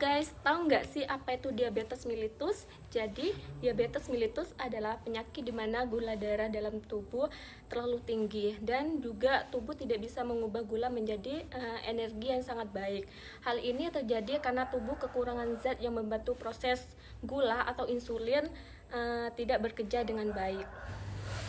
guys, tahu nggak sih apa itu diabetes mellitus? Jadi, diabetes mellitus adalah penyakit di mana gula darah dalam tubuh terlalu tinggi dan juga tubuh tidak bisa mengubah gula menjadi energi yang sangat baik. Hal ini terjadi karena tubuh kekurangan zat yang membantu proses gula atau insulin tidak bekerja dengan baik.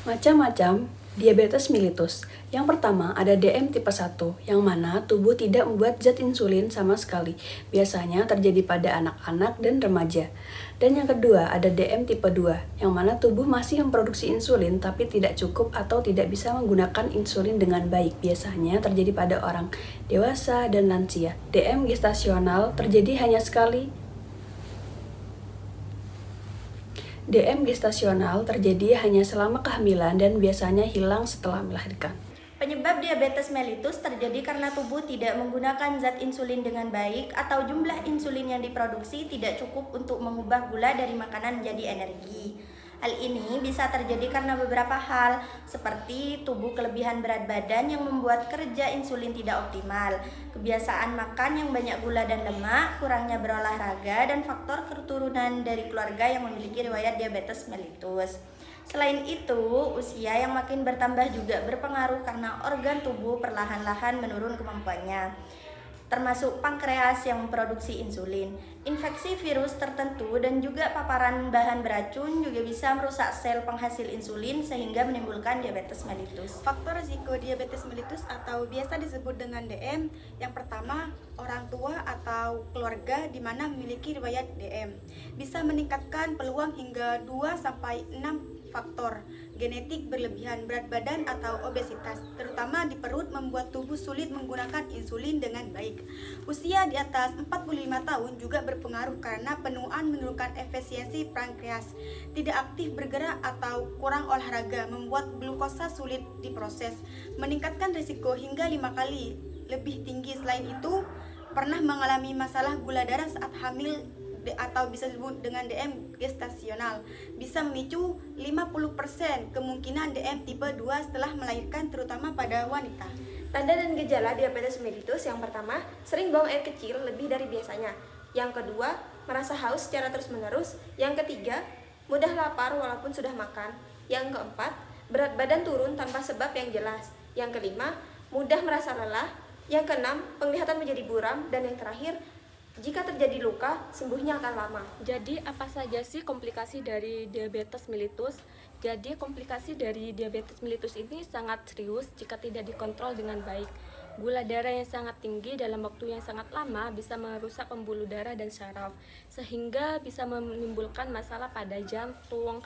Macam-macam diabetes mellitus. Yang pertama ada DM tipe 1, yang mana tubuh tidak membuat zat insulin sama sekali. Biasanya terjadi pada anak-anak dan remaja. Dan yang kedua ada DM tipe 2, yang mana tubuh masih memproduksi insulin tapi tidak cukup atau tidak bisa menggunakan insulin dengan baik. Biasanya terjadi pada orang dewasa dan lansia. DM gestasional terjadi hanya sekali. DM gestasional terjadi hanya selama kehamilan dan biasanya hilang setelah melahirkan. Penyebab diabetes mellitus terjadi karena tubuh tidak menggunakan zat insulin dengan baik atau jumlah insulin yang diproduksi tidak cukup untuk mengubah gula dari makanan menjadi energi. Hal ini bisa terjadi karena beberapa hal, seperti tubuh kelebihan berat badan yang membuat kerja insulin tidak optimal, kebiasaan makan yang banyak gula dan lemak, kurangnya berolahraga, dan faktor keturunan dari keluarga yang memiliki riwayat diabetes mellitus. Selain itu, usia yang makin bertambah juga berpengaruh karena organ tubuh perlahan-lahan menurun kemampuannya, termasuk pankreas yang memproduksi insulin. Infeksi virus tertentu dan juga paparan bahan beracun juga bisa merusak sel penghasil insulin sehingga menimbulkan diabetes mellitus. Faktor risiko diabetes mellitus atau biasa disebut dengan DM, yang pertama, orang tua atau keluarga di mana memiliki riwayat DM. Bisa meningkatkan peluang hingga 2-6 faktor. Genetik berlebihan, berat badan atau obesitas, terutama di perut, membuat tubuh sulit menggunakan insulin dengan baik. Usia di atas 45 tahun juga berpengaruh karena penuaan menurunkan efisiensi pankreas, tidak aktif bergerak atau kurang olahraga membuat glukosa sulit diproses, meningkatkan risiko hingga 5 kali lebih tinggi. Selain itu, pernah mengalami masalah gula darah saat hamil atau bisa disebut dengan DM gestasional, bisa memicu 50% kemungkinan DM tipe 2 setelah melahirkan, terutama pada wanita. Tanda dan gejala diabetes mellitus: yang pertama, sering buang air kecil lebih dari biasanya. Yang kedua, merasa haus secara terus-menerus. Yang ketiga, mudah lapar walaupun sudah makan. Yang keempat, berat badan turun tanpa sebab yang jelas. Yang kelima, mudah merasa lelah. Yang keenam, penglihatan menjadi buram. Dan yang terakhir, jika terjadi luka, sembuhnya akan lama. Jadi, apa saja sih komplikasi dari diabetes mellitus? Jadi, komplikasi dari diabetes mellitus ini sangat serius jika tidak dikontrol dengan baik. Gula darah yang sangat tinggi dalam waktu yang sangat lama bisa merusak pembuluh darah dan saraf, sehingga bisa menimbulkan masalah pada jantung,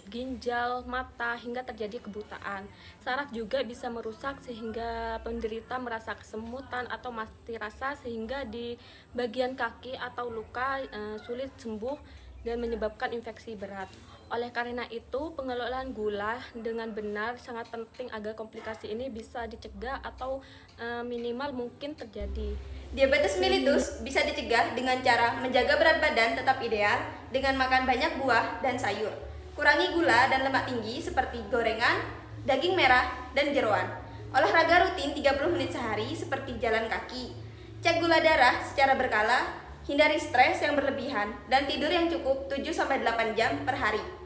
ginjal, mata, hingga terjadi kebutaan. Saraf juga bisa merusak sehingga penderita merasa kesemutan atau mati rasa, sehingga di bagian kaki atau luka sulit sembuh dan menyebabkan infeksi berat. Oleh karena itu, pengelolaan gula dengan benar sangat penting agar komplikasi ini bisa dicegah atau minimal mungkin terjadi. Diabetes mellitus bisa dicegah dengan cara menjaga berat badan tetap ideal dengan makan banyak buah dan sayur. Kurangi gula dan lemak tinggi seperti gorengan, daging merah, dan jeroan. Olahraga rutin 30 menit sehari seperti jalan kaki. Cek gula darah secara berkala, hindari stres yang berlebihan, dan tidur yang cukup 7-8 jam per hari.